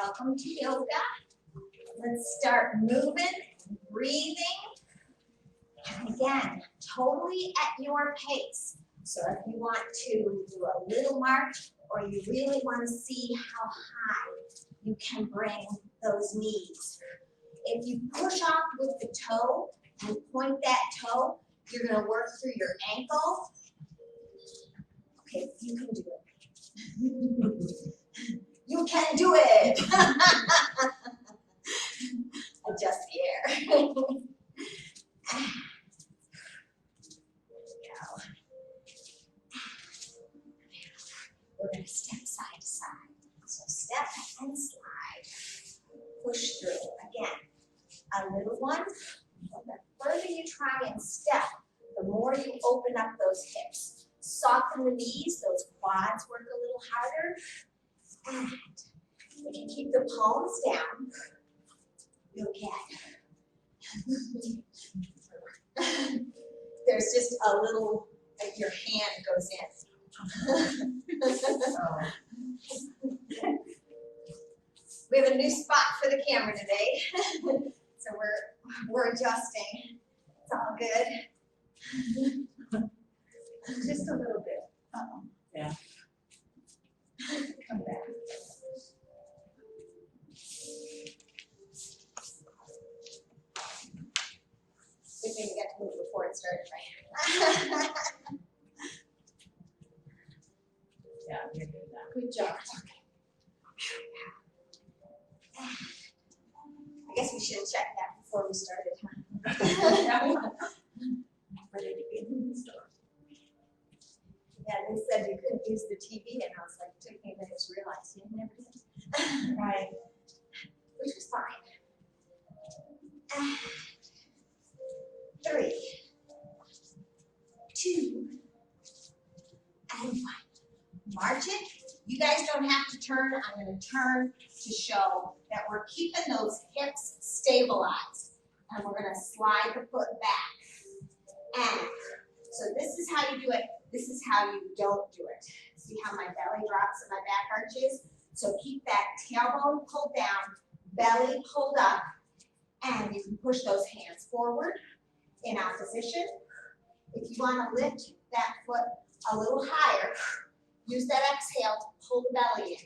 Welcome to yoga. Let's start moving, breathing. And again, totally at your pace. So if you want to do a little march or you really want to see how high you can bring those knees. If you push off with the toe and point that toe, you're going to work through your ankle. Okay, you can do it. You can do it. Adjust the air. There we go. We're going to step side to side. So step and slide. Push through. Again, a little one. The further you try and step, the more you open up those hips. Soften the knees, those quads work a little harder. And if you keep the palms down, you'll get. There's just a little, like your hand goes in. We have a new spot for the camera today. So we're adjusting. It's all good. Just a little bit. Uh-oh. Yeah. Come back. We didn't get to move before it started raining. Yeah, you're doing that. Good job. I guess we should have checked that before we started, huh? Ready to be in the store. Yeah, they said you couldn't use the TV, and I was like, it took me a minute to realize you never did. Right. Which was fine. 3, 2, and 1. March it. You guys don't have to turn. I'm going to turn to show that we're keeping those hips stabilized. And we're going to slide the foot back. And so this is how you do it. This is how you don't do it. See how my belly drops and my back arches? So keep that tailbone pulled down, belly pulled up, and you can push those hands forward in opposition. If you want to lift that foot a little higher, use that exhale to pull the belly in.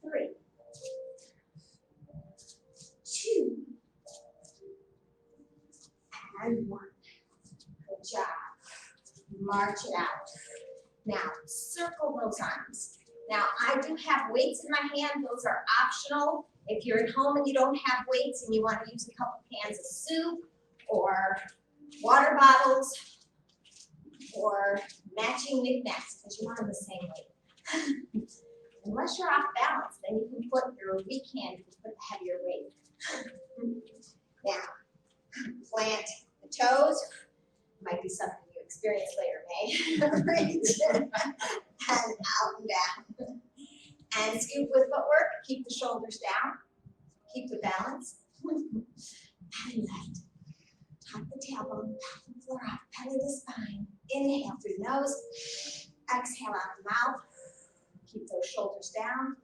Three, 2, and 1. Good job. March it out. Now, circle those arms. Now, I do have weights in my hand. Those are optional. If you're at home and you don't have weights and you want to use a couple cans of soup or water bottles or matching knickknacks, because you want them the same weight. Unless you're off balance, then you can put your weak hand, you can put the heavier weight. Now, plant the toes. Might be something you experience later, May. Reach and out and down. And scoop with footwork. Keep the shoulders down. Keep the balance. And lift. Tuck the tailbone, back the floor up, belly the spine. Inhale through the nose. Exhale out the mouth. Keep those shoulders down.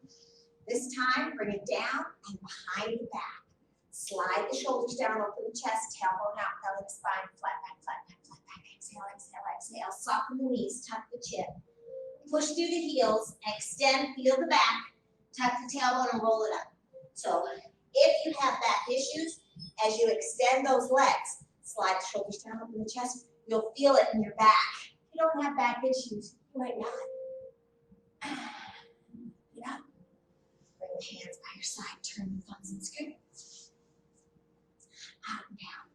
This time, bring it down and behind the back. Slide the shoulders down, open the chest, tailbone out, belly the spine, flat back, flat back, flat back. Exhale, exhale, exhale. Soften the knees, tuck the chin. Push through the heels, extend, feel the back, tuck the tailbone and roll it up. So if you have back issues, as you extend those legs, slide the shoulders down, open the chest, you'll feel it in your back. If you don't have back issues, you might not. Get up. Bring the hands by your side, turn the thumbs and scoop. Out and down.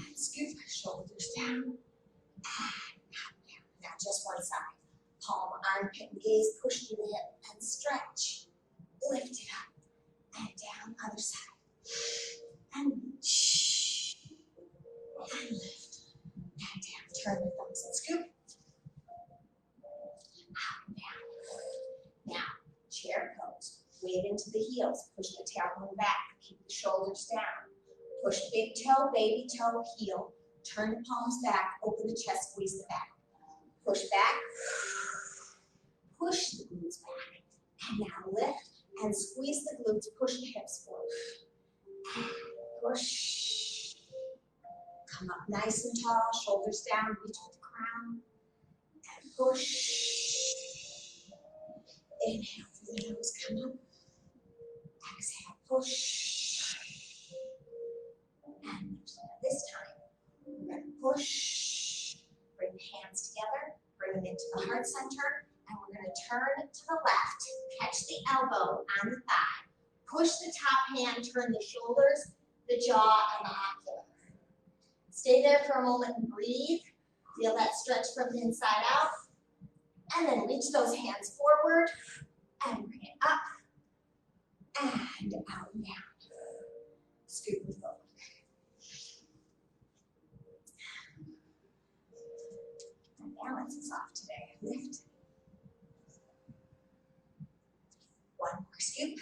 And scoop, shoulders down. And out and down. Now just one side. Palm, armpit, and gaze, push through the hip and stretch. Lift it up and down, other side. And reach. And lift. And down. Turn the thumbs and scoop. Out and down. Now, chair pose. Wave into the heels. Push the tailbone back. Keep the shoulders down. Push big toe, baby toe, heel. Turn the palms back. Open the chest, squeeze the back. Push back. Push the glutes back. And now lift and squeeze the glutes. Push the hips forward. And push. Come up nice and tall. Shoulders down. Reach with the crown. And push. Inhale through the nose. Come up. Exhale. Push. And this time, we're going to push. Bring the hands together. Bring them into the heart center. And we're going to turn to the left. Catch the elbow on the thigh. Push the top hand. Turn the shoulders, the jaw, and the ocular. Stay there for a moment and breathe. Feel that stretch from the inside out. And then reach those hands forward. And bring it up. And out and down. Scoop the foot. My balance is off today. Lift. One more scoop.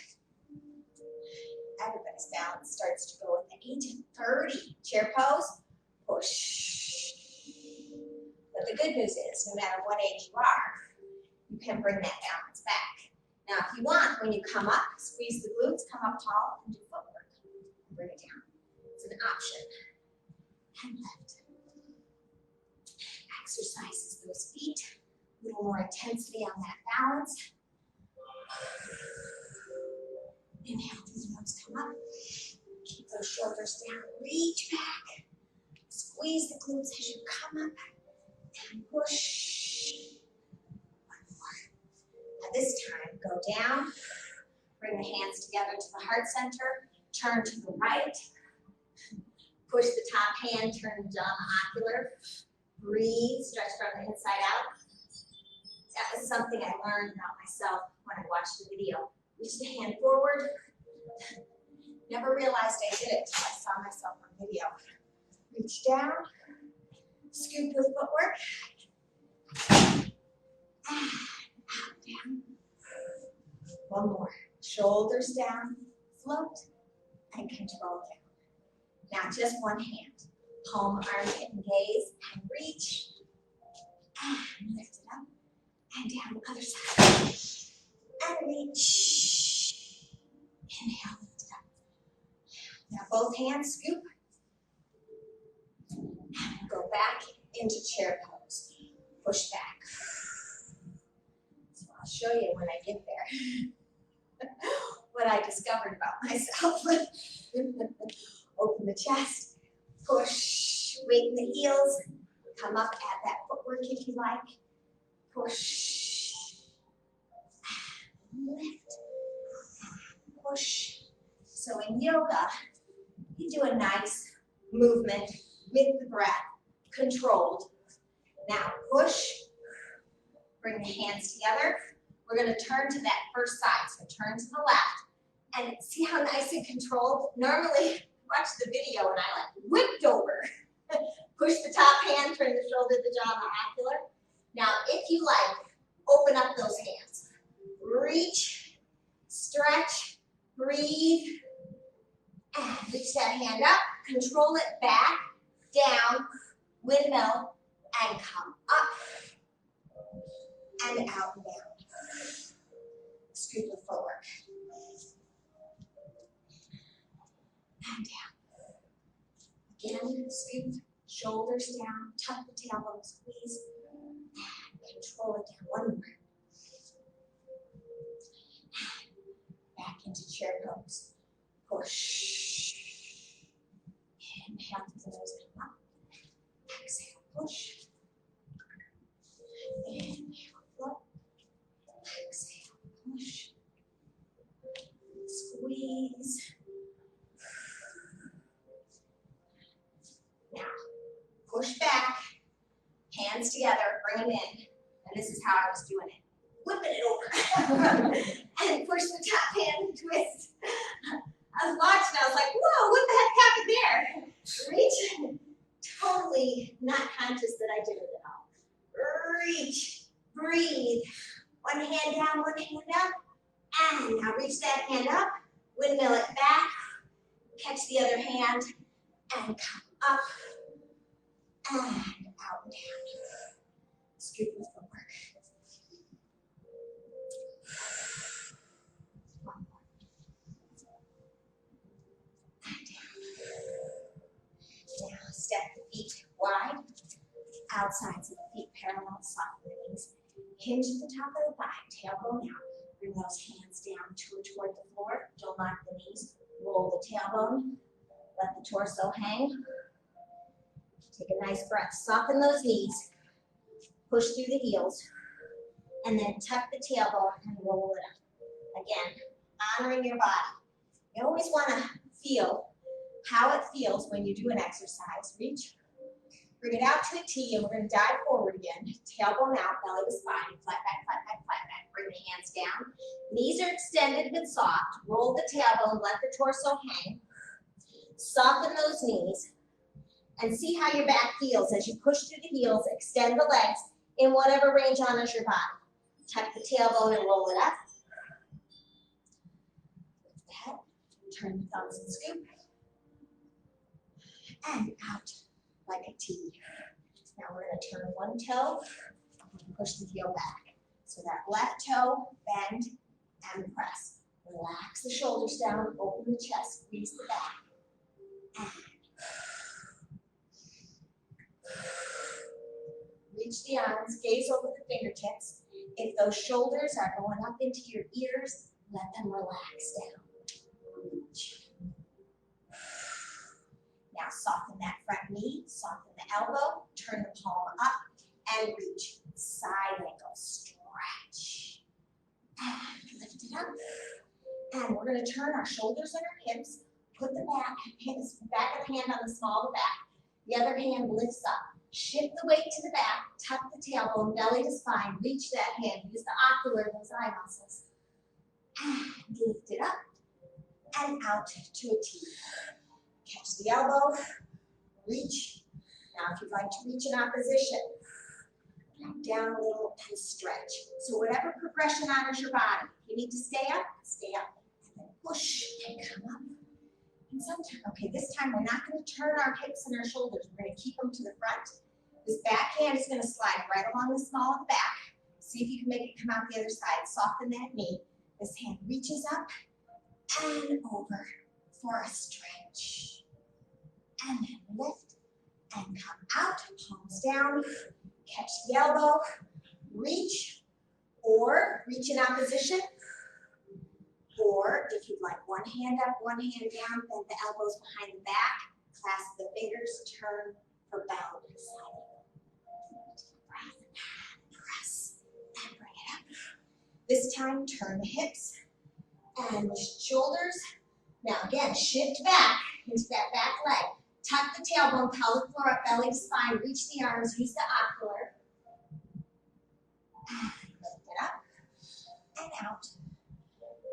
Everybody's balance starts to go at the age of 30. Chair pose. Push. But the good news is, no matter what age you are, you can bring that balance back. Now, if you want, when you come up, squeeze the glutes, come up tall, and do footwork. Bring it down. It's an option. And lift. Exercises those feet. A little more intensity on that balance. Inhale through the nose, come up. Keep those shoulders down. Reach back. Squeeze the glutes as you come up. And push. One more. Now this time, go down. Bring the hands together to the heart center. Turn to the right. Push the top hand, turn the jaw and ocular. Breathe, stretch from the inside out. That was something I learned about myself when I watched the video. Reach the hand forward. Never realized I did it until I saw myself on video. Reach down. Scoop with footwork. And out, down. One more. Shoulders down. Float. And control down. Now just one hand. Palm, armpit, and gaze. And reach. And lift it up. And down the other side. And reach. Inhale, lift it up. Now both hands scoop. And go back into chair pose. Push back. So I'll show you when I get there what I discovered about myself. Open the chest. Push. Weight in the heels. Come up, add that footwork if you like. Push. Lift. Push. So in yoga, you do a nice movement with the breath, controlled. Now push. Bring the hands together. We're going to turn to that first side. So turn to the left. And see how nice and controlled? Normally, watch the video and I whipped over. Push the top hand, turn the shoulder, the jaw, and the ocular. Now, if you like, open up those hands. Reach, stretch, breathe, and reach that hand up. Control it back, down, windmill, and come up, and out and down. Scoop the footwork. And down. Again, scoop, shoulders down, tuck the tailbone, squeeze, and control it down. One more. Back into chair pose. Push. Inhale to the nose, come up. Exhale, push. Inhale, float. Exhale, push. Squeeze. Now, push back, hands together, bring them in. And this is how I was doing it. Whipping it over. And push the top hand and twist. I was watching, I was like, whoa, what the heck happened there? Reach. Totally not conscious that I did it at all. Reach. Breathe. One hand down, one hand up. And now reach that hand up, windmill it back, catch the other hand, and come up, and out and down. Scoop with footwork. One more. And down. Now step the feet wide, outsides of the feet parallel, soften the knees. Hinge at the top of the thigh, tailbone out. Bring those hands down toward the floor. Don't lock the knees. Roll the tailbone. Let the torso hang. Take a nice breath. Soften those knees. Push through the heels. And then tuck the tailbone and roll it up. Again, honoring your body. You always want to feel how it feels when you do an exercise. Reach. Bring it out to a T, and we're going to dive forward again. Tailbone out, belly to spine. Flat back, flat back, flat back. Bring the hands down. Knees are extended but soft. Roll the tailbone, let the torso hang. Soften those knees. And see how your back feels as you push through the heels. Extend the legs in whatever range honors your body. Tuck the tailbone and roll it up. Lift the head. Turn the thumbs and scoop. And out like a T. Now we're going to turn one toe and push the heel back. So that left toe, bend and press. Relax the shoulders down, open the chest, squeeze the back. And reach the arms, gaze over the fingertips. If those shoulders are going up into your ears, let them relax down. Reach. Now soften that front knee, soften the elbow, turn the palm up and reach. Side angle, stretch. And lift it up. And we're going to turn our shoulders and our hips, put the back of the hand on the small of the back. The other hand lifts up. Shift the weight to the back, tuck the tailbone, belly to spine, reach that hand, use the ocular, those eye muscles. And lift it up and out to a T. Catch the elbow, reach. Now if you'd like to reach in opposition, drop down a little and stretch. So whatever progression honors your body. If you need to stay up, and then push and come up. And sometimes, okay, this time we're not going to turn our hips and our shoulders. We're going to keep them to the front. This back hand is going to slide right along the small of the back. See if you can make it come out the other side. Soften that knee. This hand reaches up and over for a stretch. And then lift and come out, palms down. Catch the elbow, reach, or reach in opposition. Or if you'd like one hand up, one hand down, bend the elbows behind the back, clasp the fingers, turn for bound side. Press and bring it up. This time, turn the hips and the shoulders. Now again, shift back into that back leg. Tuck the tailbone, pelvic floor up, belly to spine. Reach the arms, use the ocular. And lift it up and out.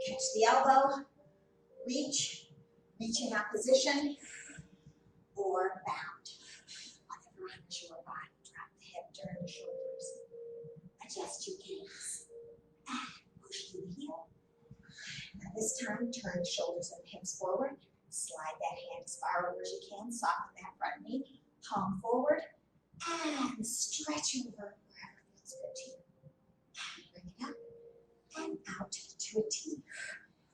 Catch the elbow, reach in opposition, or bound. Whatever honors your body. Drop the hip, turn the shoulders. Adjust your gaze. And push through the heel. Now this time, turn the shoulders and hips forward. Slide that hand as far over as you can. Soften that front knee. Palm forward. And stretch over wherever feels good to you. Bring it up and out to a T.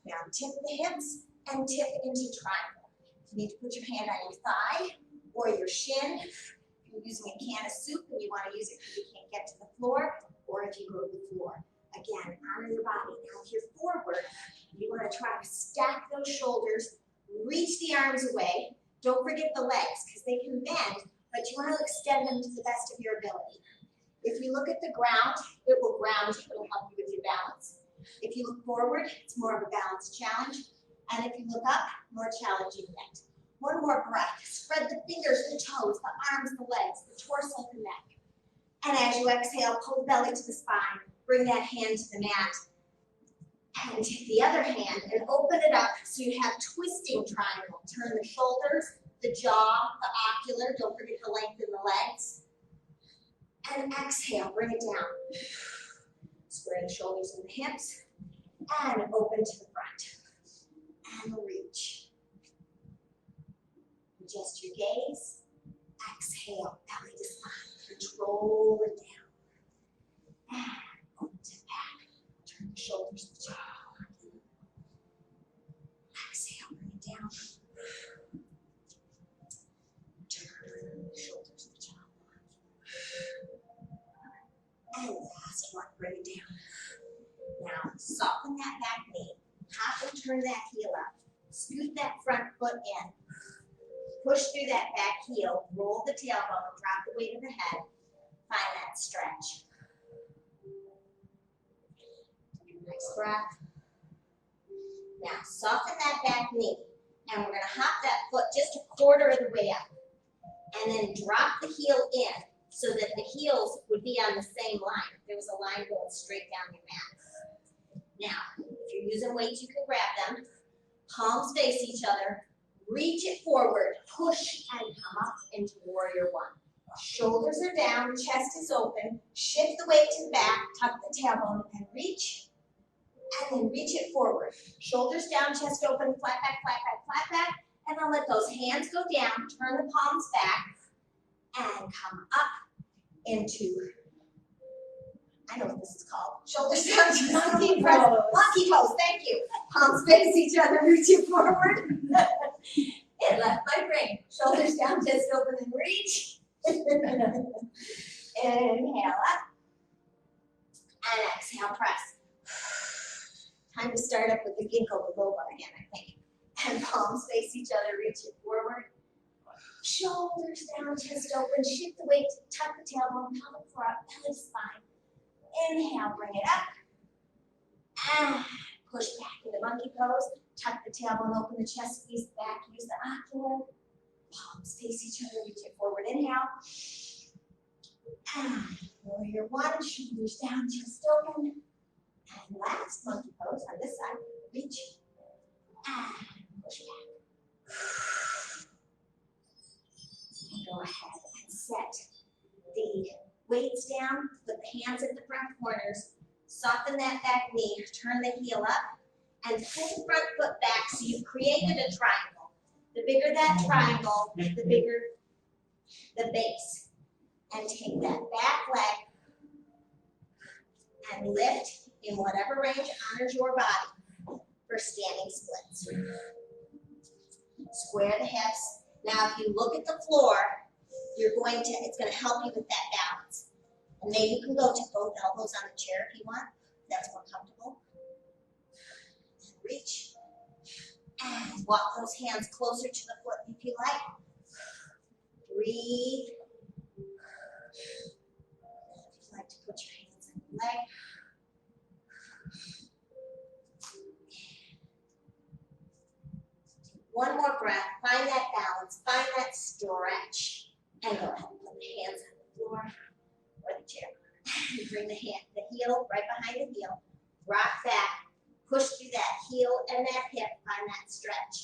Now tip the hips and tip into triangle. You need to put your hand on your thigh or your shin. If you're using a can of soup and you want to use it because you can't get to the floor, or if you go to the floor. Again, honor your body. Now if you're forward, you want to try to stack those shoulders, reach the arms away. Don't forget the legs because they can bend, but you want to extend them to the best of your ability. If you look at the ground, it will ground you. It will help you with your balance. If you look forward, it's more of a balance challenge. And if you look up, more challenging yet. One more breath. Spread the fingers, the toes, the arms, the legs, the torso, the neck. And as you exhale, pull the belly to the spine. Bring that hand to the mat. And take the other hand and open it up so you have twisting triangle. Turn the shoulders, the jaw, the ocular. Don't forget to lengthen the legs. And exhale, bring it down. Square the shoulders and the hips. And open to the front. And reach. Adjust your gaze. Exhale, belly to spine. Control it down. And open to back. Turn the shoulders to the jaw. Exhale, bring it down. Turn the shoulders to the jaw. And last one, bring it down. Now, soften that back knee. Hop and turn that heel up. Scoot that front foot in. Push through that back heel. Roll the tailbone. Drop the weight of the head. Find that stretch. Nice breath. Now, soften that back knee. And we're going to hop that foot just a quarter of the way up. And then drop the heel in so that the heels would be on the same line. There was a line going straight down your mat. Now, if you're using weights, you can grab them. Palms face each other. Reach it forward. Push and come up into warrior one. Shoulders are down, chest is open. Shift the weight to the back, tuck the tailbone, and reach. And then reach it forward. Shoulders down, chest open, flat back, flat back, flat back. And then let those hands go down, turn the palms back, and come up into, I know what this is called. Shoulders down, chest open, monkey pose, thank you. Palms face each other, reach it forward. It left my brain. Shoulders down, chest open, and reach. Inhale up. And exhale, press. Time to start up with the ginkgo biloba again, I think. And palms face each other, reach it forward. Shoulders down, chest open, shift the weight, tuck the tailbone, pelvic floor up, belly to spine. Inhale, bring it up. And push back into monkey pose. Tuck the tailbone, open the chest, squeeze the back, use the ocular. Palms face each other, reach it forward. Inhale. And warrior one, shoulders down, chest open. And last monkey pose on this side, reach. And push back. And go ahead and set the weights down, put the hands at the front corners, soften that back knee, turn the heel up, and pull the front foot back so you've created a triangle. The bigger that triangle, the bigger the base. And take that back leg and lift in whatever range honors your body for standing splits. Square the hips. Now if you look at the floor, it's going to help you with that balance. And maybe you can go to both elbows on the chair if you want. That's more comfortable. And reach. And walk those hands closer to the foot if you like. Breathe. If you'd like to put your hands on your leg. One more breath. Find that balance. Find that stretch. And go ahead and put the hands on the floor or the chair. Bring the heel right behind the heel. Rock back. Push through that heel and that hip. Find that stretch.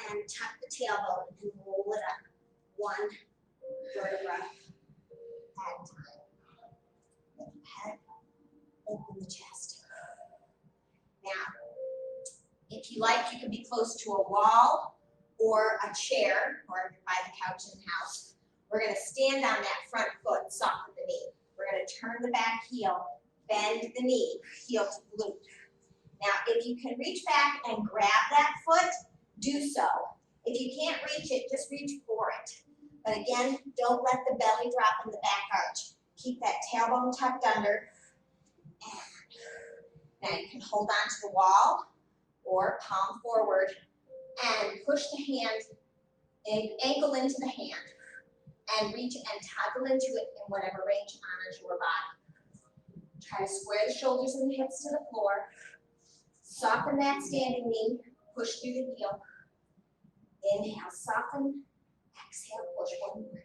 And tuck the tailbone and roll it up. One vertebra at a time. Lift the head. Open the chest. Now, if you like, you can be close to a wall or a chair, or if you're by the couch in the house. We're going to stand on that front foot, soften the knee. We're going to turn the back heel, bend the knee, heel to glute. Now, if you can reach back and grab that foot, do so. If you can't reach it, just reach for it. But again, don't let the belly drop in the back arch. Keep that tailbone tucked under. And now you can hold on to the wall or palm forward and push the hand, ankle into the hand, and reach and toggle into it in whatever range honors your body. Try to square the shoulders and the hips to the floor. Soften that standing knee, push through the heel. Inhale, soften. Exhale, push one more.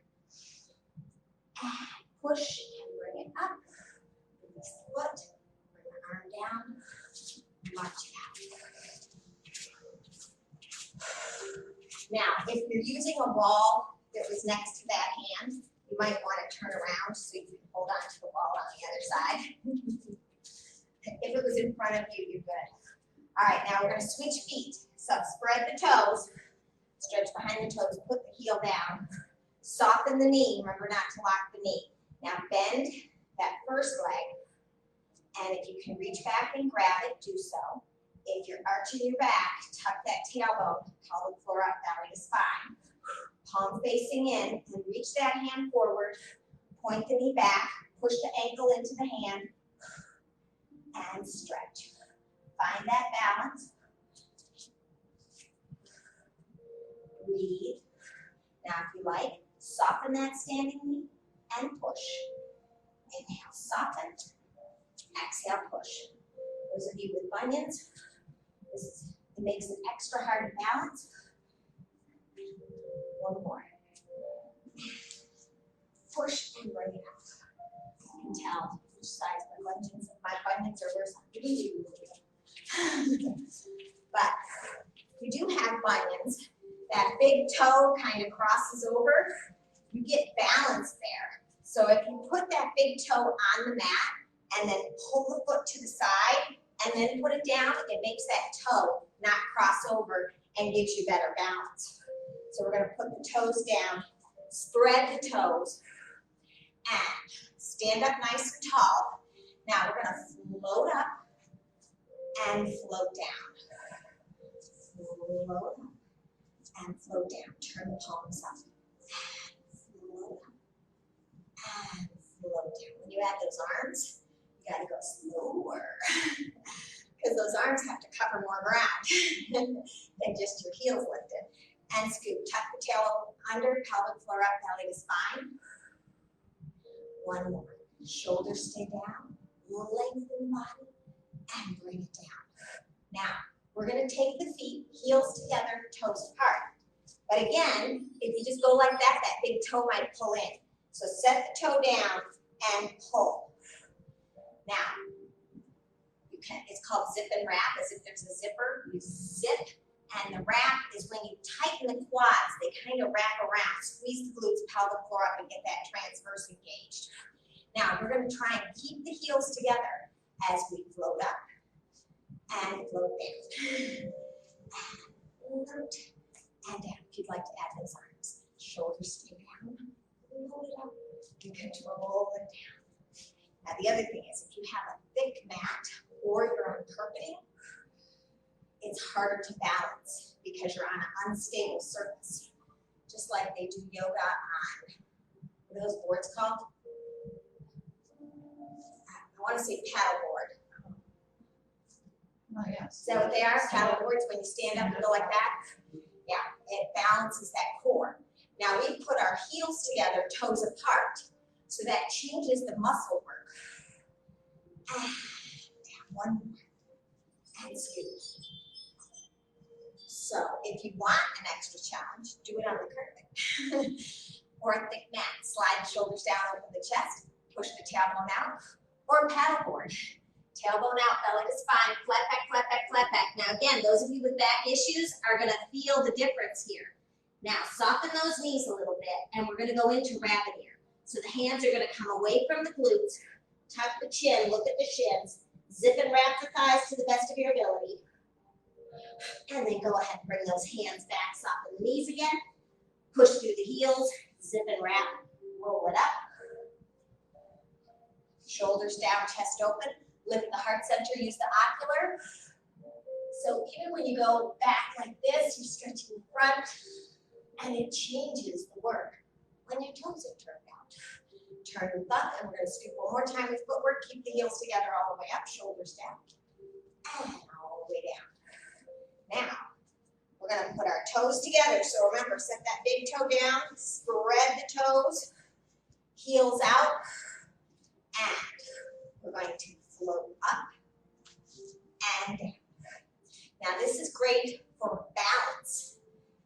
And push and bring it up. Release the foot, bring the arm down, march it out. Now, if you're using a wall that was next to that hand, you might want to turn around so you can hold on to the wall on the other side. If it was in front of you, you're good. All right, now we're gonna switch feet. So spread the toes, stretch behind the toes, put the heel down, soften the knee, remember not to lock the knee. Now bend that first leg, and if you can reach back and grab it, do so. If you're arching your back, tuck that tailbone, pelvic floor up, belly to spine. Palm facing in, and reach that hand forward, point the knee back, push the ankle into the hand, and stretch. Find that balance. Breathe. Now if you like, soften that standing knee and push. Inhale, soften. Exhale, push. Those of you with bunions, it makes it extra hard to balance. One more. Push and bring it up. You can tell which sides my bunions are worse. But we do have bunions. That big toe kind of crosses over. You get balance there. So if you put that big toe on the mat and then pull the foot to the side and then put it down, it makes that toe not cross over and gives you better balance. So we're going to put the toes down, spread the toes, and stand up nice and tall. Now we're going to float up and float down. Float up and float down. Turn the palms up. Float up and float down. When you add those arms, you got to go slower because those arms have to cover more ground than just your heels lifted. And scoop. Tuck the tail under, pelvic floor up, belly to spine. One more. Shoulders stay down. Lengthen the body and bring it down. Now, we're going to take the feet, heels together, toes apart. But again, if you just go like that, that big toe might pull in. So set the toe down and pull. Now, it's called zip and wrap, as if there's a zipper. You zip, and the wrap is when you tighten the quads. They kind of wrap around, squeeze the glutes, pelvic floor up, and get that transverse engaged. Now, we're going to try and keep the heels together as we float up and float down. And float and down. If you'd like to add those arms. Shoulders stay down. Float it up. You control it down. Now, the other thing is, if you have a thick mat or you're on carpeting, it's harder to balance because you're on an unstable surface. Just like they do yoga on, what are those boards called? I want to say paddleboard. Oh, yes. Is that what they are? Paddleboards, when you stand up and go like that? Yeah, it balances that core. Now we put our heels together, toes apart, so that changes the muscle work. And down, one more. And scoot. So if you want an extra challenge, do it on the carpet or a thick mat. Slide the shoulders down, open the chest, push the tailbone out, or a paddleboard. Tailbone out, belly to spine, flat back, flat back, flat back. Now again, those of you with back issues are going to feel the difference here. Now soften those knees a little bit, and we're going to go into rabbit ear. So the hands are going to come away from the glutes, tuck the chin, look at the shins, zip and wrap the thighs to the best of your ability. And then go ahead and bring those hands back, soften the knees again, push through the heels, zip and wrap, roll it up. Shoulders down, chest open, lift the heart center, use the ocular. So even when you go back like this, you're stretching the front, and it changes the work when your toes are turned out. Turn the thumb, and we're going to scoop one more time with footwork. Keep the heels together all the way up, shoulders down, and all the way down. Now, we're going to put our toes together. So remember, set that big toe down, spread the toes, heels out, and we're going to float up and down. Now, this is great for balance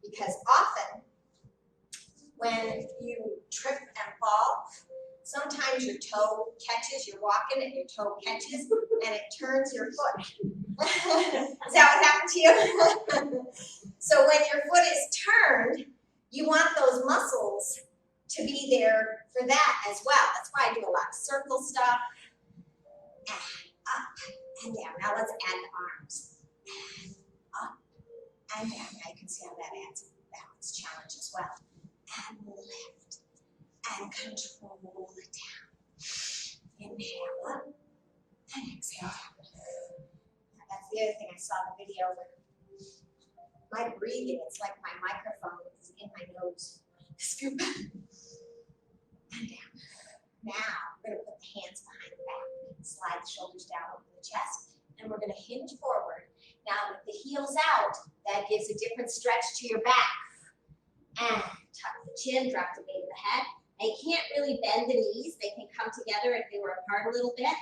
because often when you trip and fall, sometimes your toe catches, you're walking and your toe catches and it turns your foot. Is that what happened to you? So when your foot is turned, you want those muscles to be there for that as well. That's why I do a lot of circle stuff. And up and down. Now let's add the arms. and down. Now you can see how that adds a balance challenge as well. And lift and control it down. Inhale up and exhale down. Now that's the other thing I saw in the video. My breathing, it's like my microphone is in my nose. Scoop and down. Now we're going to put the hands behind the back. Slide the shoulders down over the chest. And we're going to hinge forward. Now with the heels out, that gives a different stretch to your back. And tuck the chin, drop the weight of the head. Now you can't really bend the knees. They can come together if they were apart a little bit.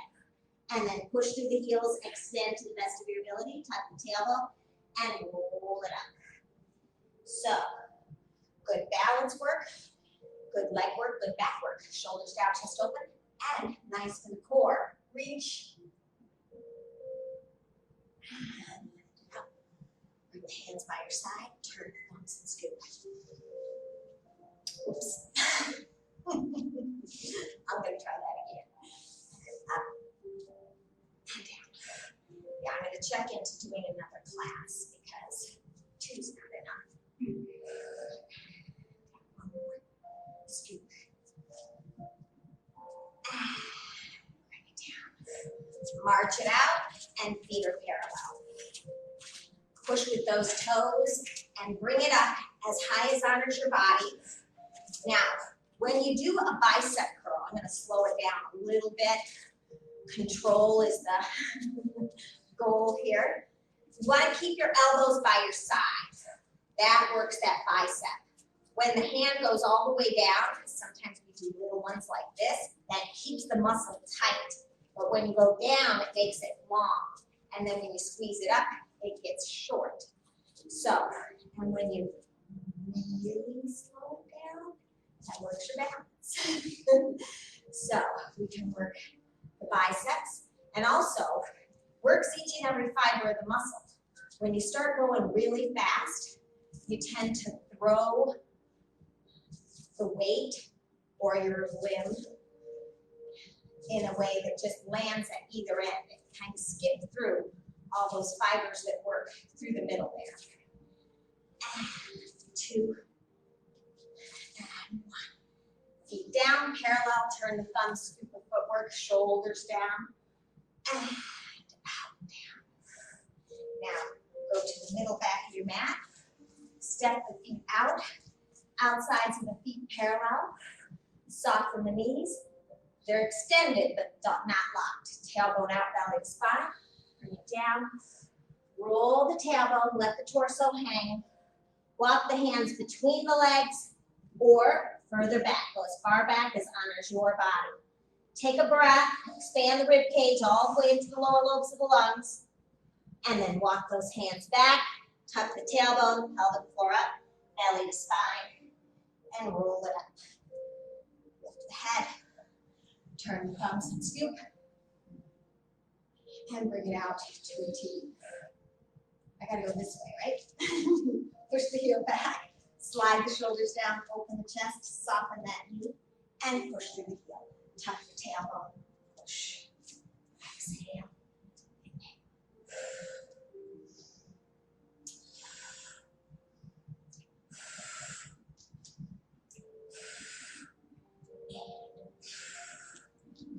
And then push through the heels, extend to the best of your ability. Tuck the tailbone and roll it up. So, good balance work, good leg work, good back work. Shoulders down, chest open, and nice for the core. Reach. And lift it up. Bring the hands by your side, turn the thumbs and scoop. Oops. I'm going to try that again. Up and down. Yeah, I'm going to check into doing another class because 2's not enough. One more. Scoop. Bring it down. March it out and feet are parallel. Push with those toes and bring it up as high as honors your body. Now, when you do a bicep curl, I'm going to slow it down a little bit. Control is the goal here. You want to keep your elbows by your side. That works that bicep. When the hand goes all the way down, sometimes we do little ones like this, that keeps the muscle tight. But when you go down, it makes it long. And then when you squeeze it up, it gets short. So, and when you really slow it down, that works your balance. So, we can work the biceps and also works each and every fiber of the muscle. When you start going really fast, you tend to throw the weight or your limb in a way that just lands at either end. It kind of skips through all those fibers that work through the middle there. And 2, and 1. Feet down, parallel, turn the thumbs, scoop the footwork, shoulders down, and out, down. Now, go to the middle back of your mat. Step the feet out, outsides of the feet parallel. Soften the knees. They're extended, but not locked. Tailbone out, belly to spine. Bring it down. Roll the tailbone, let the torso hang. Walk the hands between the legs or further back. Go as far back as honors your body. Take a breath, expand the rib cage all the way into the lower lobes of the lungs. And then walk those hands back. Tuck the tailbone, pelvic floor up, belly to spine, and roll it up. Lift the head, turn the thumbs and scoop, and bring it out to a T. I gotta go this way, right? Push the heel back, slide the shoulders down, open the chest, soften that knee, and push through the heel. Tuck the tailbone, push, exhale.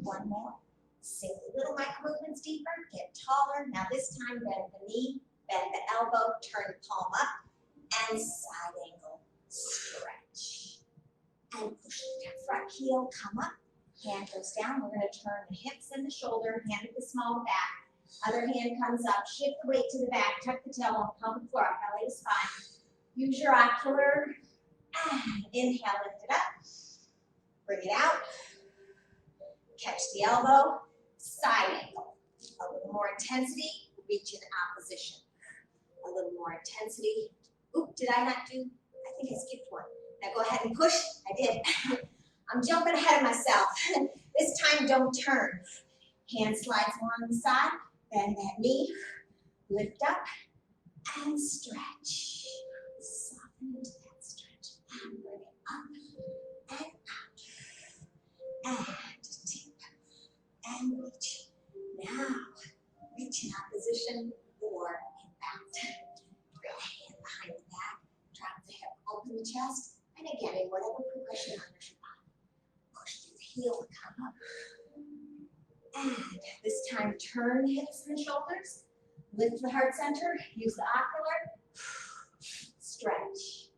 One more. Sink a little micro movements deeper, get taller. Now this time bend the knee, bend the elbow, turn the palm up, and side angle stretch. And push the front heel, come up, hand goes down. We're going to turn the hips and the shoulder, hand at the small back. Other hand comes up, shift the weight to the back, tuck the tailbone, pelvic floor up, belly to spine. Use your ocular, and inhale, lift it up, bring it out. Catch the elbow, side angle. A little more intensity, reach in opposition. A little more intensity. Oop, did I not do? I think I skipped one. Now go ahead and push. I did. I'm jumping ahead of myself. This time don't turn. Hand slides along the side, bend that knee, lift up, and stretch. Soften into that stretch. And bring it up and out. And and reach. Now, reach in opposition or inbound. Bring the hand the chest, and again, in whatever progression on your body. Push through the heel, come up. And this time, turn hips and shoulders. Lift the heart center, use the ocular. Stretch.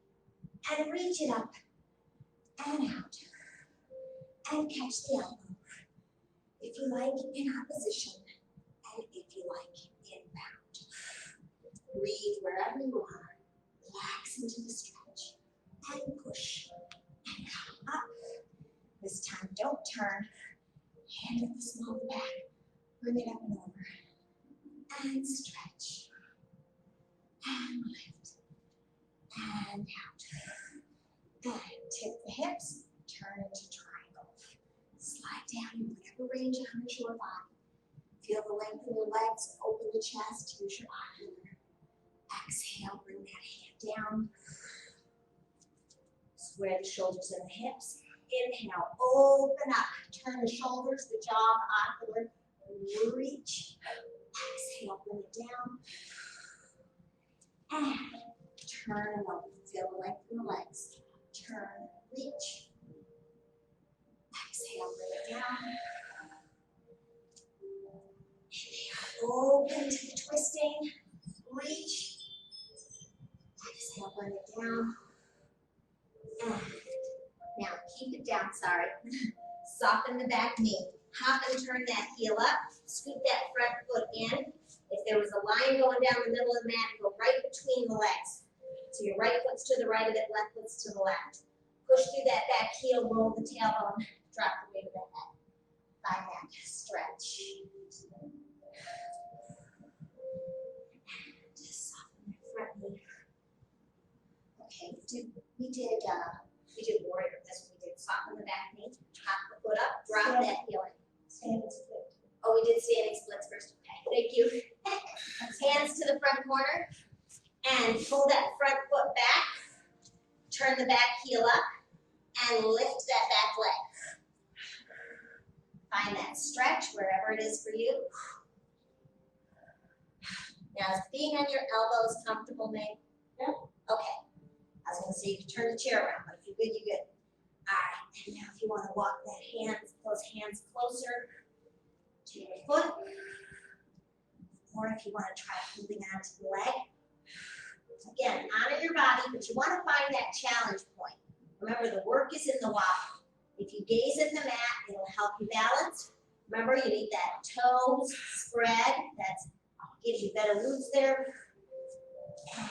And reach it up and out. And catch the elbow. If you like, in opposition. And if you like, inbound. Breathe wherever you are. Relax into the stretch. And push. And come up. This time, don't turn. Hand at the small of the back. Bring it up and over. And stretch. And lift. And out. And tip the hips. Turn into triangle. Slide down in whatever range honors your body. Feel the length in your legs. Open the chest. Use your ocular. Exhale. Bring that hand down. Square the shoulders and the hips. Inhale, open up, turn the shoulders, the jaw, the ocular, reach. Exhale, bring it down. And turn and open. Feel the length in the legs. Turn, reach. Exhale, bring it down. Inhale, open to the twisting. Reach. Exhale, bring it down. And now keep it down, sorry. Soften the back knee. Hop and turn that heel up. Scoop that front foot in. If there was a line going down the middle of the mat, go right between the legs. So your right foot's to the right of it, left foot's to the left. Push through that back heel, roll the tailbone, drop the weight of the head. Find that stretch. And just soften that front knee. Okay, we did warrior. That's what we did. Soften the back knee, hop the foot up, drop that heel in. Standing split. Oh, we did standing splits first. Okay, thank you. Hands to the front corner and pull that front foot back. Turn the back heel up and lift that back leg. Find that stretch wherever it is for you. Now, is being on your elbows comfortable, May? Yeah. Okay. I was going to say you can turn the chair around, but if you're good, you're good. All right, and now if you want to walk those hands closer to your foot, or if you want to try holding onto the leg. Again, honor your body, but you want to find that challenge point. Remember, the work is in the wobble. If you gaze at the mat, it'll help you balance. Remember, you need that toes spread. That gives you better roots there. And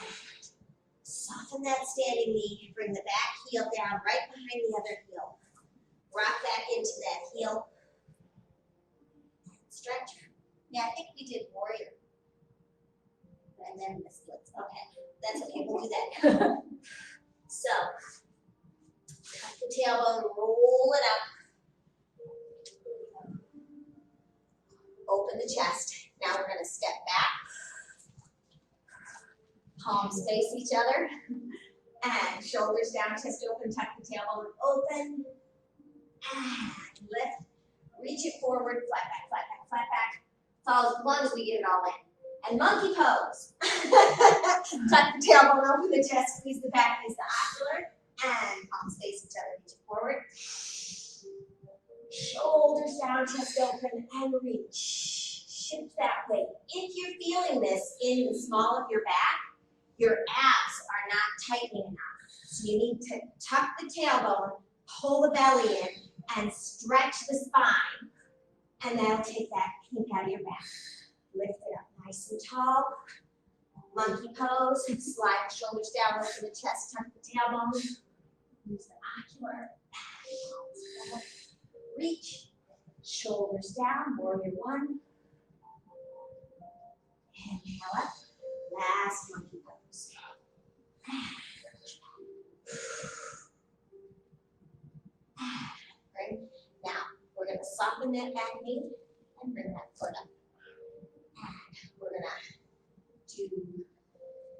soften that standing knee. Bring the back heel down right behind the other heel. Rock back into that heel. Stretch. Yeah, I think we did warrior. And then the splits. Okay, that's okay. We'll do that. So, cut the tailbone, roll it up. Open the chest. Now we're going to step back. Palms face each other. And shoulders down, chest open, tuck the tailbone open. And lift. Reach it forward, flat back, flat back, flat back. Follow as long as we get it all in. And monkey pose. Tuck the tailbone, open the chest, squeeze the back, face the ocular. And palms face each other, reach it forward. Shoulders down, chest open, and reach. Shift that way. If you're feeling this in the small of your back, your abs are not tightening enough. So you need to tuck the tailbone, pull the belly in, and stretch the spine. And that'll take that kink out of your back. Lift it up nice and tall. Monkey pose. Slide the shoulders down, open the chest, tuck the tailbone. Use the ocular. Reach. Shoulders down. Warrior one. Inhale up. Last monkey pose. Right? Now, we're going to soften that back knee and bring that foot up. And we're going to do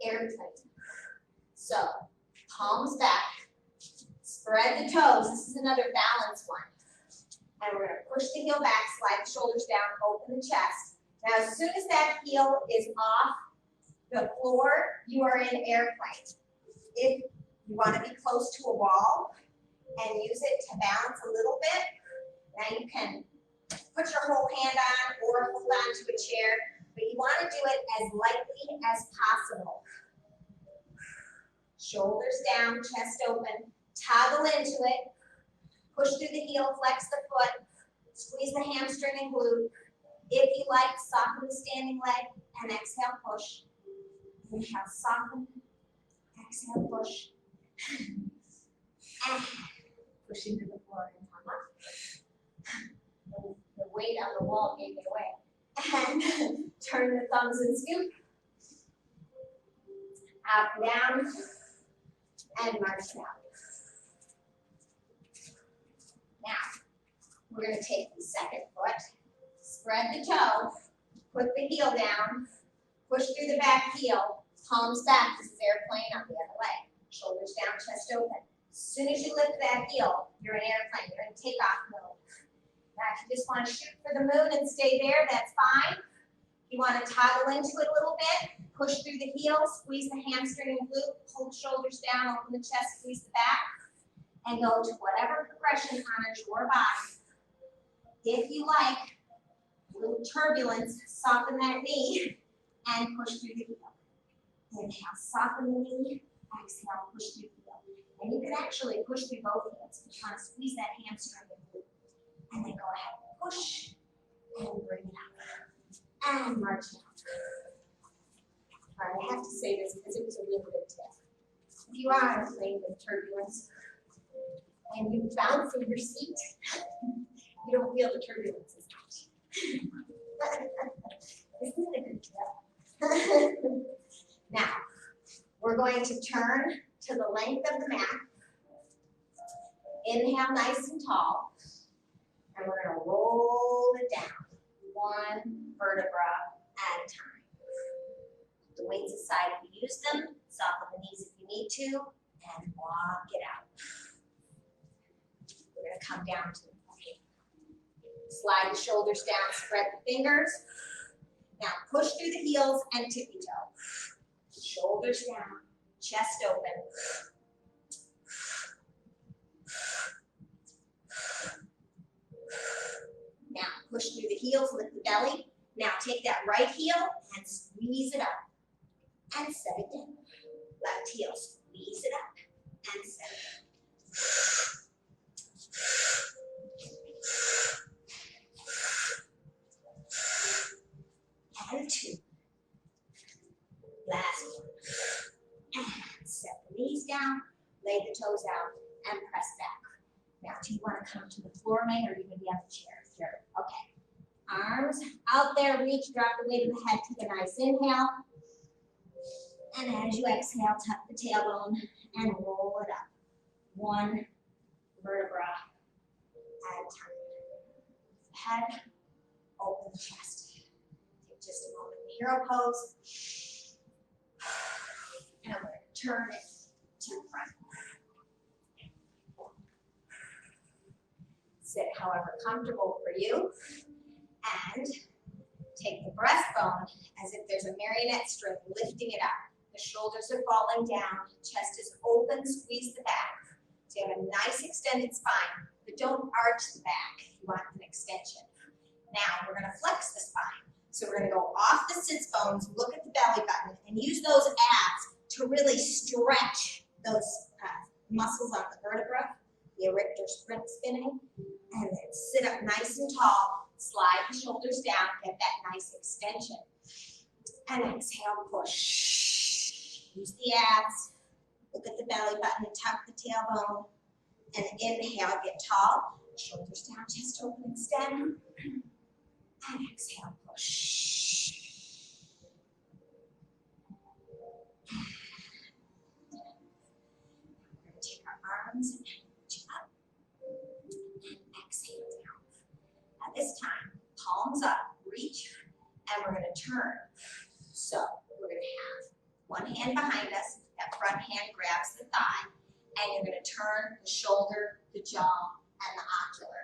airplane. So, palms back. Spread the toes. This is another balance one. And we're going to push the heel back, slide the shoulders down, open the chest. Now, as soon as that heel is off the floor, you are in airplane. If You want to be close to a wall and use it to balance a little bit. Now you can put your whole hand on or hold on to a chair, but you want to do it as lightly as possible. Shoulders down, chest open, toggle into it, push through the heel, flex the foot, squeeze the hamstring and glute. If you like, soften the standing leg and exhale, push. Inhale, soften, exhale, push. And push into the floor and come up. The weight on the wall gave it away. And turn the thumbs and scoop. Up and down. And march down. Now, we're going to take the second foot, spread the toe, put the heel down, push through the back heel, palms back. This is airplane on the other leg. Shoulders down, chest open. As soon as you lift that heel, you're in airplane. You're in takeoff mode. Now, if you just want to shoot for the moon and stay there, that's fine. You want to toggle into it a little bit, push through the heel, squeeze the hamstring and glute, pull the shoulders down, open the chest, squeeze the back, and go to whatever progression honors your body. If you like, a little turbulence, soften that knee, and push through the heel. Inhale, soften the knee, exhale, push through the heel. And you can actually push through both heels if you want to squeeze that hamstring and glute. And then go ahead and push, and bring it up. And march down. All right, I have to say this because it was a really good tip. If you are on a plane with turbulence and you bounce in your seat, you don't feel the turbulence as much. Isn't it a good tip? Now, we're going to turn to the length of the mat. Inhale nice and tall. And we're going to roll it down. One vertebra at a time. The weights aside if you use them, soften the knees if you need to, and walk it out. We're going to come down to the point. Slide the shoulders down, spread the fingers. Now push through the heels and tippy toe. Shoulders down, chest open. Now push through the heels, lift the belly. Now take that right heel and squeeze it up and set it down. Left heel, squeeze it up and set it down. And two. Last one. And set the knees down, lay the toes out, and press back. Now, do you want to come to the floor, May, or are you going to be on the chair? Sure. Okay. Arms out there, reach, drop the weight of the head, take a nice inhale. And as you exhale, tuck the tailbone and roll it up. One vertebra at a time. Head, open the chest. Take just a moment in hero pose. And we're going to turn it to the front. Sit however comfortable for you. And take the breastbone as if there's a marionette string, lifting it up. The shoulders are falling down, chest is open, squeeze the back. So you have a nice extended spine, but don't arch the back. You want an extension. Now we're going to flex the spine. So we're going to go off the sits bones, look at the belly button, and use those abs to really stretch those muscles on the vertebra, the erector spinning, and then sit up nice and tall, slide the shoulders down, get that nice extension. And exhale, push. Use the abs, look at the belly button, tuck the tailbone, and inhale, get tall, shoulders down, chest open, extend, and exhale, push. We're going to take our arms and reach up, and exhale down. At this time, palms up, reach, and we're going to turn. So we're going to have one hand behind us, that front hand grabs the thigh, and you're going to turn the shoulder, the jaw, and the ocular.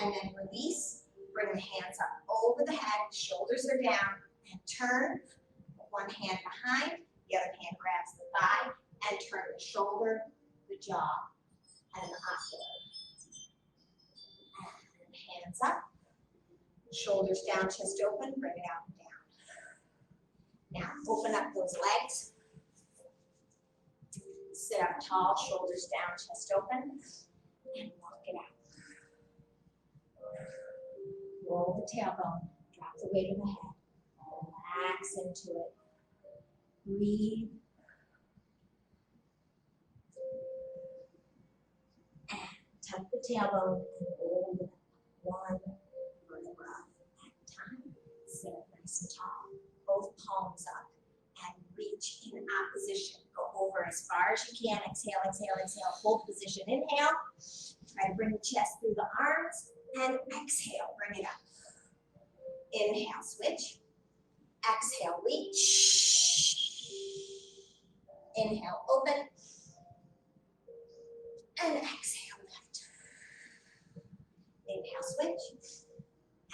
And then release, bring the hands up over the head, shoulders are down, and turn. One hand behind, The other hand grabs the thigh and turn the shoulder, the jaw, and the ocular. And hands up. Shoulders down, chest open, bring it out and down. Now open up those legs. Sit up tall, shoulders down, chest open, and walk it out. Roll the tailbone, drop the weight of the head. Relax into it. Breathe. And tuck the tailbone and hold it one vertebra at a time. Sit up nice and tall. Both palms up and reach in opposition. Go over as far as you can. Exhale, exhale, exhale. Hold position. Inhale. Try to bring the chest through the arms. And exhale, bring it up. Inhale, switch. Exhale, reach. Inhale, open. And exhale, lift. Inhale, switch.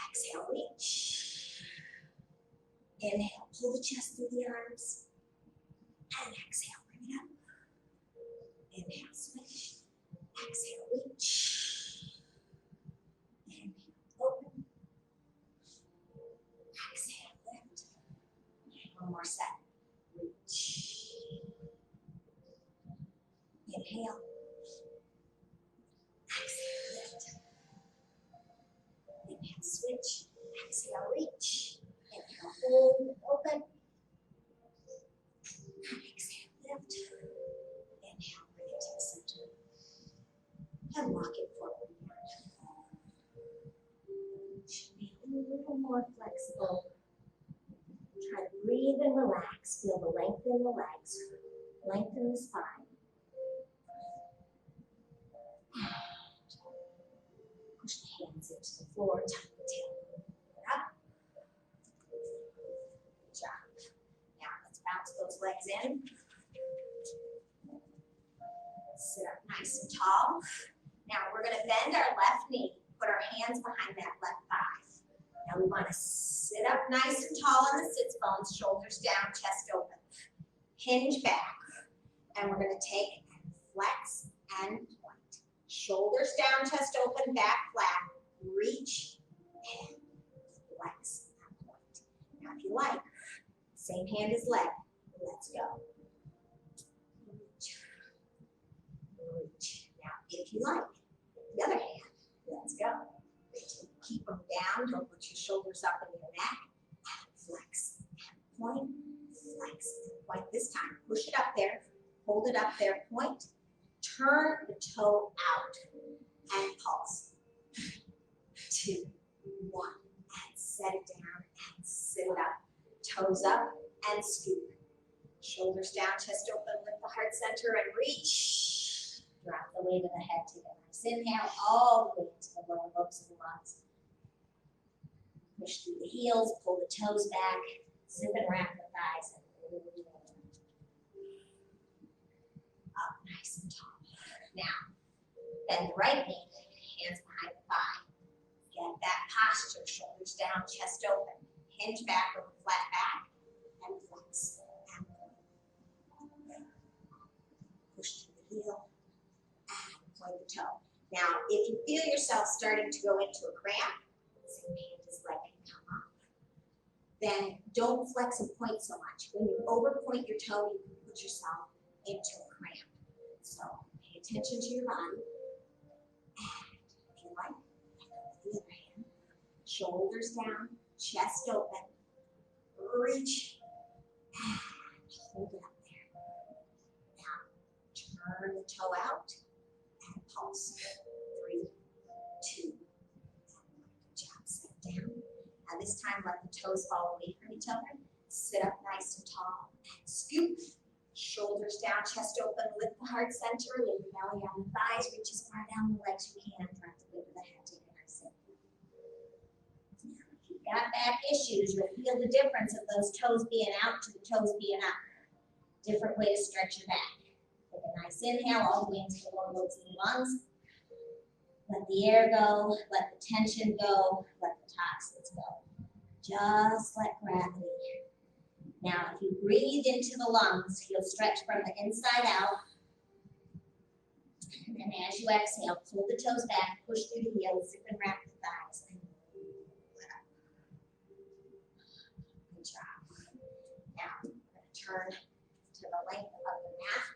Exhale, reach. Inhale, pull the chest through the arms. And exhale, bring it up. Inhale, switch. Exhale, reach. Inhale, open. Exhale, lift. One more set. Reach. Inhale. Exhale, lift. Inhale, switch. Exhale, reach. Inhale, hold, open. Exhale, lift. Inhale, bring it to the center. And walk it forward again. Should be a little more flexible. Try to breathe and relax. Feel the length in the legs. Lengthen the spine. Push the hands into the floor. Tuck the tailbone. Up. Good job. Now let's bounce those legs in. Sit up nice and tall. Now we're going to bend our left knee. Put our hands behind that left thigh. Now we want to sit up nice and tall on the sits bones. Shoulders down, chest open. Hinge back. And we're going to take and flex and point. Shoulders down, chest open, back flat. Reach and flex and point. Now if you like, same hand as leg. Let's go. Reach. Reach. Now if you like, the other hand. Let's go. Keep them down. Don't put your shoulders up in your neck. And flex and point. Flex and point. This time, push it up there. Hold it up there. Point. Turn the toe out and pulse. 2, 1, and set it down and sit it up. Toes up and scoop. Shoulders down, chest open, lift the heart center and reach. Drop the weight of the head. Take a nice inhale all the way into the lower lobes of the lungs. Push through the heels, pull the toes back, zip and wrap the thighs and roll it over. Up nice and tall. Now, bend the right knee, hands behind the thigh. Get that posture, shoulders down, chest open. Hinge back with a flat back and flex and point. Push through the heel and point the toe. Now, if you feel yourself starting to go into a cramp, same hand as leg can come up, then don't flex and point so much. When you overpoint your toe, you can put yourself into a cramp. So pay attention to your body. And if you like, the other hand, shoulders down, chest open, reach, and hold it up there. Now, turn the toe out and pulse. 3, 2, and 1. Good job. Sit down. Now this time, let the toes fall away from each other. Sit up nice and tall and scoop. Shoulders down, chest open, lift the heart center, lay your belly on the thighs, reach as far down the legs you can, drop the weight of the head, take a nice inhale. Now, if you've got back issues, you'll feel the difference of those toes being out to the toes being up. Different way to stretch your back. Take a nice inhale all the way into the lower lobes of the lungs. Let the air go, let the tension go, let the toxins go. Just let gravity Now, if you breathe into the lungs, you'll stretch from the inside out. And then as you exhale, pull the toes back, push through the heels, zip and wrap the thighs, and roll it up. Good job. Now, we're going to turn to the length of the mat.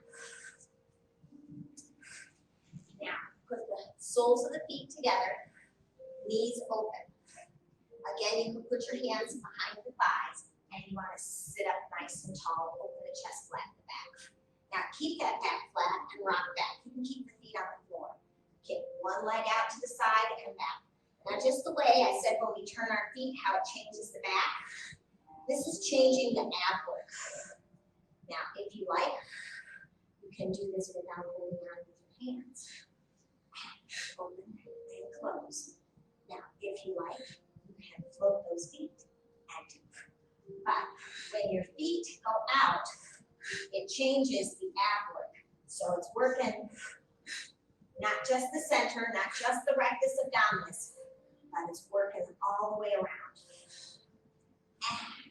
Now, put the soles of the feet together, knees open. Again, you can put your hands behind the thighs, and you want to sit up nice and tall, open the chest flat in the back. Now, keep that back flat and rock back. You can keep your feet on the floor. Kick one leg out to the side and back. Now, just the way I said when we turn our feet, how it changes the back, this is changing the ab work. Now, if you like, you can do this without holding on with your hands. Open and close. Now, if you like, you can float those feet. But when your feet go out, it changes the ab work. So it's working not just the center, not just the rectus abdominis, but it's working all the way around. And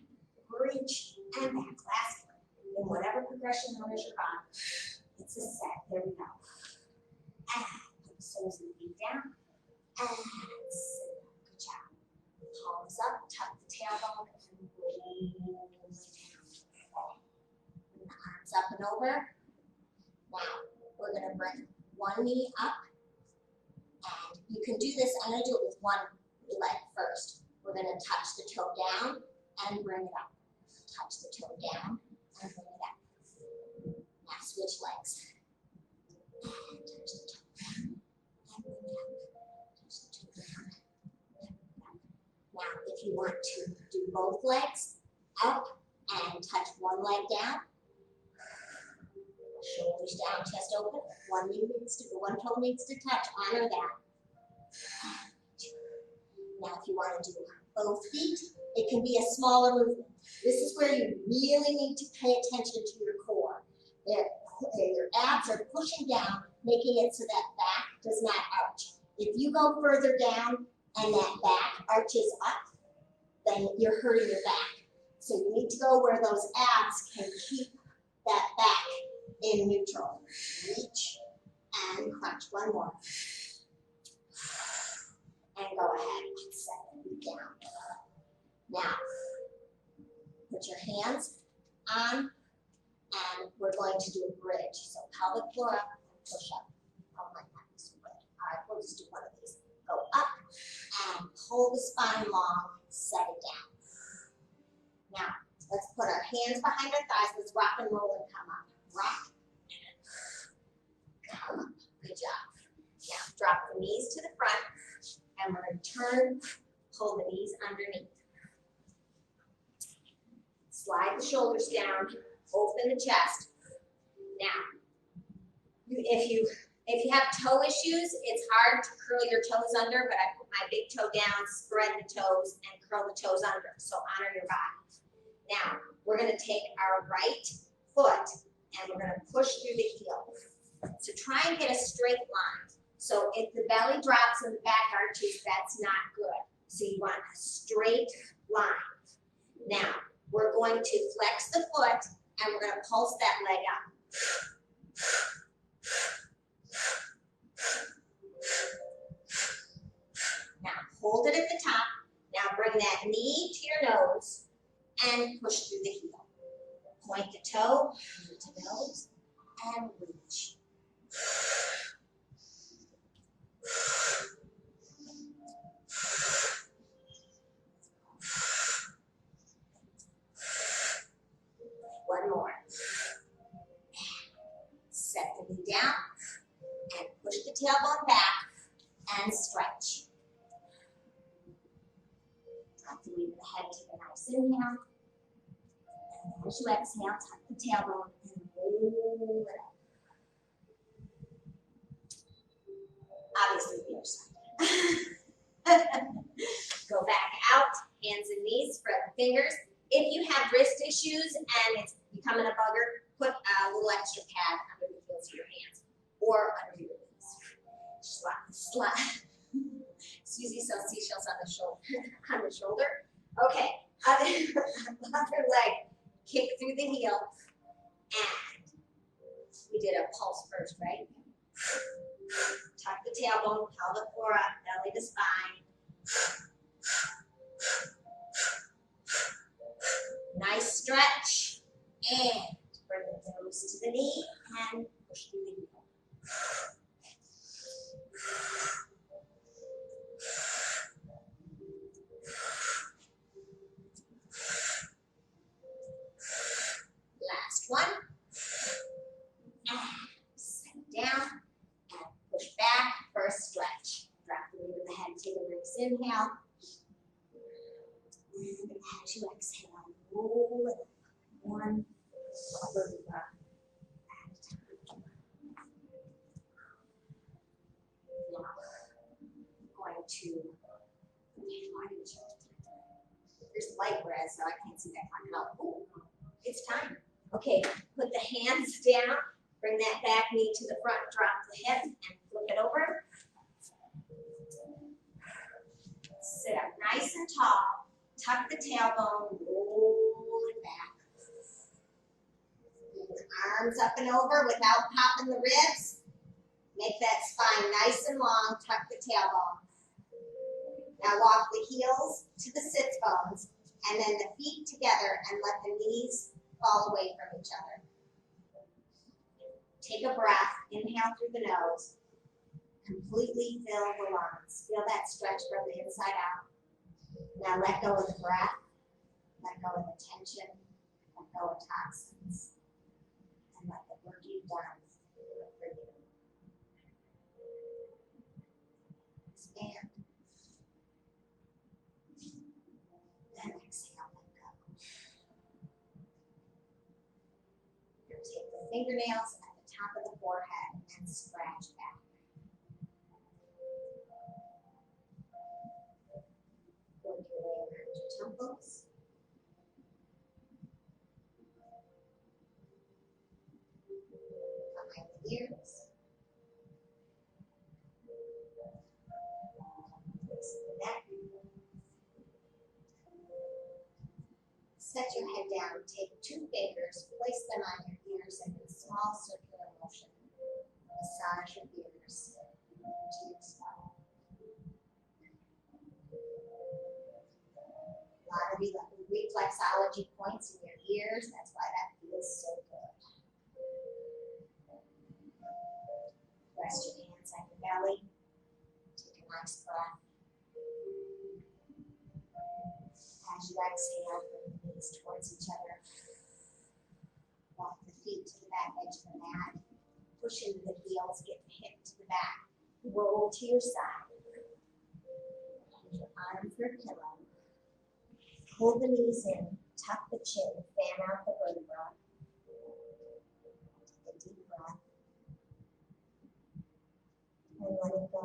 reach and back. Last one. In whatever progression honors your body. It's a set. There we go. And put the soles of the feet down. And sit up. Good job. Palms up, tuck the tailbone, and roll down. And the arms up and over. Now, we're going to bring one knee up. And you can do this, I'm going to do it with one leg first. We're going to touch the toe down and bring it up. Touch the toe down and bring it up. Now, switch legs. And touch the toe down and bring it up. Touch the toe down and bring it up. Now, if you want to do both legs up and touch one leg down, shoulders down, chest open, one toe needs to touch, honor that. Now, if you want to do both feet, it can be a smaller movement. This is where you really need to pay attention to your core. Your abs are pushing down, making it so that back does not arch. If you go further down and that back arches up, then you're hurting your back. So you need to go where those abs can keep that back in neutral. Reach and crunch. One more. And go ahead and set the feet down. Now, put your hands on, and we're going to do a bridge. So pelvic floor up and push up. Oh my goodness, good. All right, we'll just do one of these. Go up and pull the spine long, set it down. Now, let's put our hands behind our thighs. Let's rock and roll and come up. Rock. Come up. Good job. Now, drop the knees to the front, and we're going to turn, pull the knees underneath. Slide the shoulders down, open the chest. Now, if you have toe issues, it's hard to curl your toes under, but I put my big toe down, spread the toes, and curl the toes under. So honor your body. Now, we're going to take our right foot, and we're going to push through the heel. So try and get a straight line. So if the belly drops and the back arches, that's not good. So you want a straight line. Now, we're going to flex the foot, and we're going to pulse that leg up. Now, hold it at the top. Now, bring that knee to your nose and push through the heel. Point the toe, knee to nose, and reach. One more. Set the knee down and push the tailbone back and stretch. Drop the weight of the head, take a nice inhale. And as you exhale, tuck the tailbone and roll it up. Obviously, the other side. Go back out, hands and knees, spread the fingers. If you have wrist issues and it's becoming a bugger, put a little extra pad under the heels of your hands or under your knees. Slide. Susie sells seashells on the shoulder. Okay, other leg. kick through the heel, and we did a pulse first, right? Tuck the tailbone, pelvic floor up, belly to spine. Nice stretch, and bring the nose to the knee and push through the heel. Last one. And sit down and push back for a stretch. Drop the weight of the head, take a nice inhale. And as you exhale, roll it up. One vertebra at a time. Now, I'm going to, there's light whereas so I can't see that coming out. Ooh, it's time. Okay, put the hands down, bring that back knee to the front, drop the hip, and flip it over. Sit up nice and tall, tuck the tailbone, roll it back. Arms up and over without popping the ribs. Make that spine nice and long, tuck the tailbone. Now walk the heels to the sits bones and then the feet together and let the knees fall away from each other. Take a breath, inhale through the nose. Completely fill the lungs. Feel that stretch from the inside out. Now let go of the breath. Let go of the tension. Let go of toxins. And let the work you've done for you. Expand. Then exhale, let go. Now take the fingernails at the top of the forehead and scratch back. Work your way around your temples. Behind the ears. Place the neck. Set your head down. Take 2 fingers, place them on your ears in a small circular motion. Massage your ears to your skull. A lot of reflexology points in your ears. That's why that feels so good. Rest your hands on your belly. Take a nice breath. As you exhale, bring the knees towards each other. Walk the feet to the back edge of the mat. Push into the heels, get the hip to the back. Roll to your side. Use your arm for a pillow. Pull the knees in, tuck the chin, fan out the vertebra. Take a deep breath. And let it go.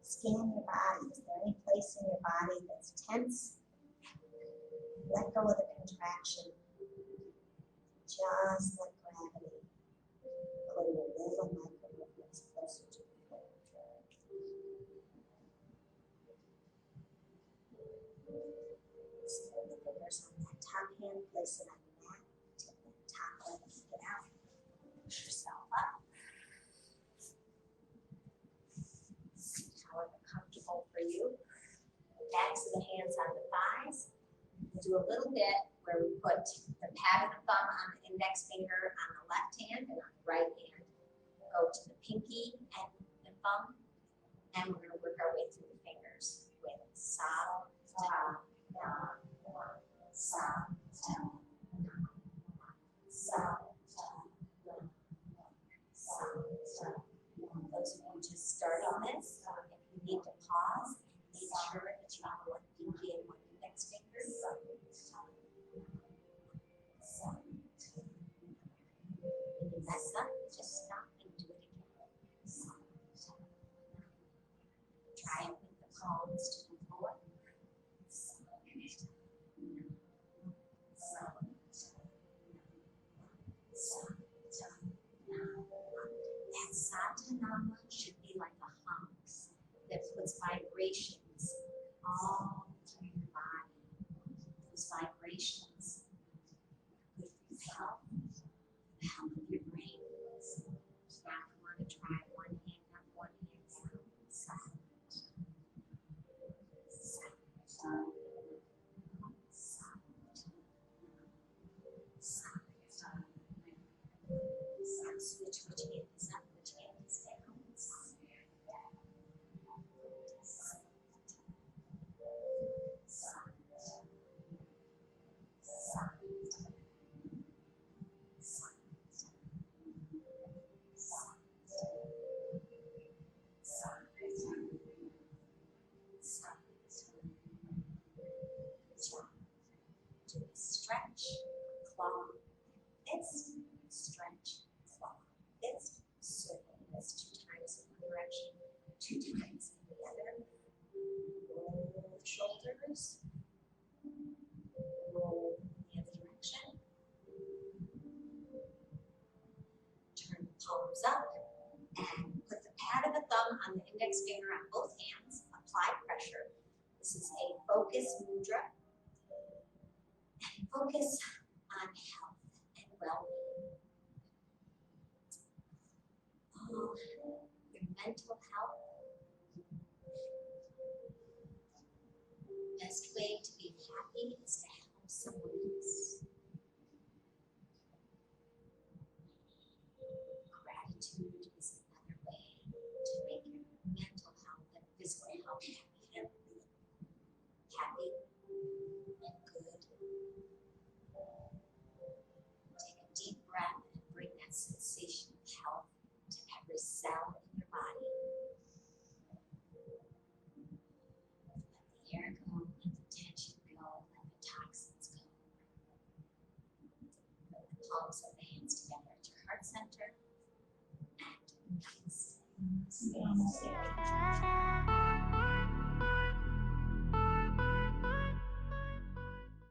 Scan your body. Is there any place in your body that's tense? Let go of the contraction. Just let gravity pull your little micro movements closer to the floor. Spin the fingers on that top hand, place it on the mat. Take the top leg, kick it out. Push yourself up. However comfortable for you. Backs of the hands on the thighs. We'll do a little bit where we put the pad of the thumb on the index finger on the left hand and on the right hand. Go to the pinky and the thumb, and we're going to work our way through the fingers with sa, ta, na, na, sa, ta, na, sa, ta, na, sa, ta. Those of you just starting this, if you need to pause, make sure that you have one pinky and one index finger. If you mess up, just stop and do it again. Try it with the palms to the floor. That satanama should be like a hum that puts vibrations all through your body. shoulders. Roll in the other direction. Turn the palms up and put the pad of the thumb on the index finger on both hands. Apply pressure. This is a focus mudra. And focus on health and well-being. Oh, your mental health. Best way to be happy is to help someone else. Gratitude is another way to make your mental health and physical health happy and good. Take a deep breath and bring that sensation of health to every cell in your body. Let the air go, let the tension go, let the toxins go. Put the palms of the hands together at your heart center and release.